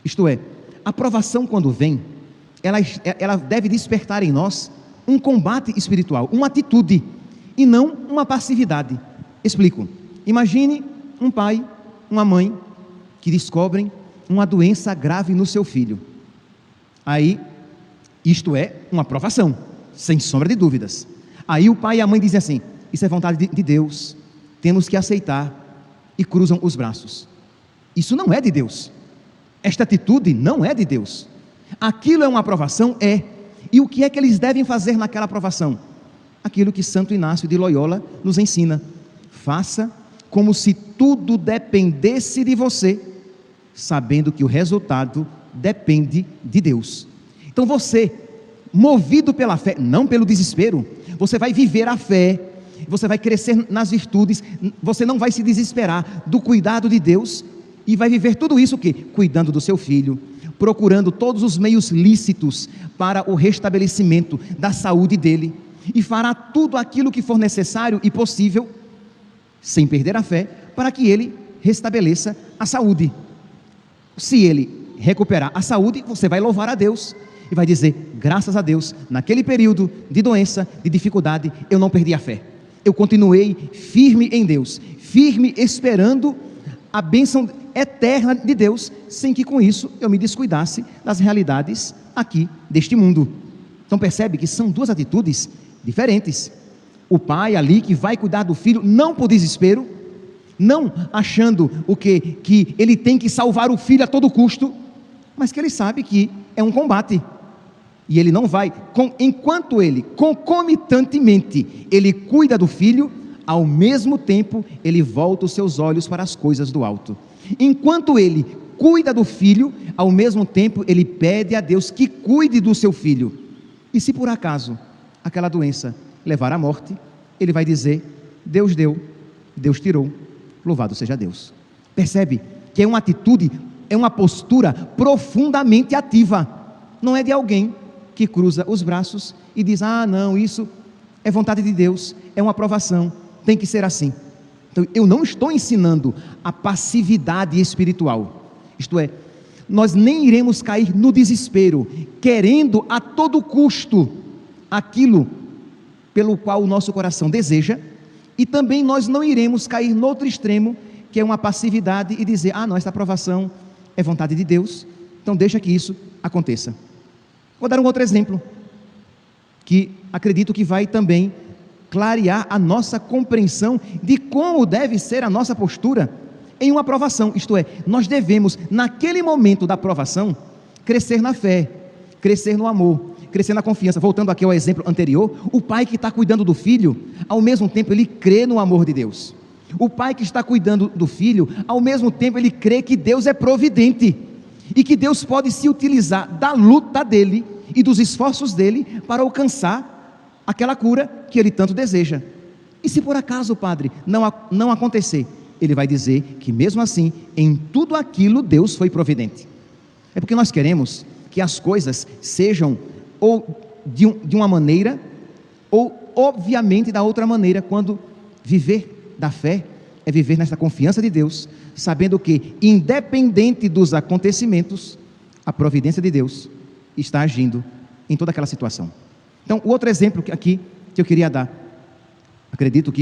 Isto é, a provação quando vem, ela deve despertar em nós um combate espiritual, uma atitude, e não uma passividade. Explico. Imagine um pai, uma mãe, que descobrem uma doença grave no seu filho. Aí, isto é uma provação, sem sombra de dúvidas. Aí o pai e a mãe dizem assim: isso é vontade de Deus, temos que aceitar, e cruzam os braços. Isso não é de Deus. Esta atitude não é de Deus. Aquilo é uma aprovação? É. E o que é que eles devem fazer naquela aprovação? Aquilo que Santo Inácio de Loyola nos ensina: faça como se tudo dependesse de você, sabendo que o resultado depende de Deus. Então você, movido pela fé, não pelo desespero, você vai viver a fé, você vai crescer nas virtudes, você não vai se desesperar do cuidado de Deus, e vai viver tudo isso o quê? Cuidando do seu filho, procurando todos os meios lícitos para o restabelecimento da saúde dele, e fará tudo aquilo que for necessário e possível, sem perder a fé, para que ele restabeleça a saúde. Se ele recuperar a saúde, você vai louvar a Deus e vai dizer: graças a Deus, naquele período de doença, de dificuldade, eu não perdi a fé, eu continuei firme em Deus, firme esperando a bênção eterna de Deus, sem que com isso eu me descuidasse das realidades aqui deste mundo. Então percebe que são duas atitudes diferentes. O pai ali que vai cuidar do filho, não por desespero, não achando que ele tem que salvar o filho a todo custo, mas que ele sabe que é um combate, e ele não vai, enquanto ele, concomitantemente, ele cuida do filho, ao mesmo tempo, ele volta os seus olhos para as coisas do alto. Enquanto ele cuida do filho, ao mesmo tempo, ele pede a Deus que cuide do seu filho. E se por acaso aquela doença levar à morte, ele vai dizer: Deus deu, Deus tirou, louvado seja Deus. Percebe que é uma atitude, é uma postura profundamente ativa. Não é de alguém que cruza os braços e diz: ah não, isso é vontade de Deus, é uma aprovação, tem que ser assim. Então eu não estou ensinando a passividade espiritual, isto é, nós nem iremos cair no desespero, querendo a todo custo aquilo pelo qual o nosso coração deseja, e também nós não iremos cair no outro extremo, que é uma passividade, e dizer: ah não, esta aprovação é vontade de Deus, então deixa que isso aconteça. Vou dar um outro exemplo, que acredito que vai também clarear a nossa compreensão de como deve ser a nossa postura em uma aprovação. Isto é, nós devemos, naquele momento da aprovação, crescer na fé, crescer no amor, crescer na confiança. Voltando aqui ao exemplo anterior, o pai que está cuidando do filho, ao mesmo tempo ele crê no amor de Deus. O pai que está cuidando do filho, ao mesmo tempo ele crê que Deus é providente, e que Deus pode se utilizar da luta dele e dos esforços dele para alcançar aquela cura que ele tanto deseja. E se por acaso, padre, não acontecer, ele vai dizer que mesmo assim, em tudo aquilo Deus foi providente. É porque nós queremos que as coisas sejam ou de uma maneira, ou obviamente da outra maneira, quando viver da fé é viver nessa confiança de Deus, sabendo que, independente dos acontecimentos, a providência de Deus está agindo em toda aquela situação. Então, o outro exemplo aqui que eu queria dar, acredito que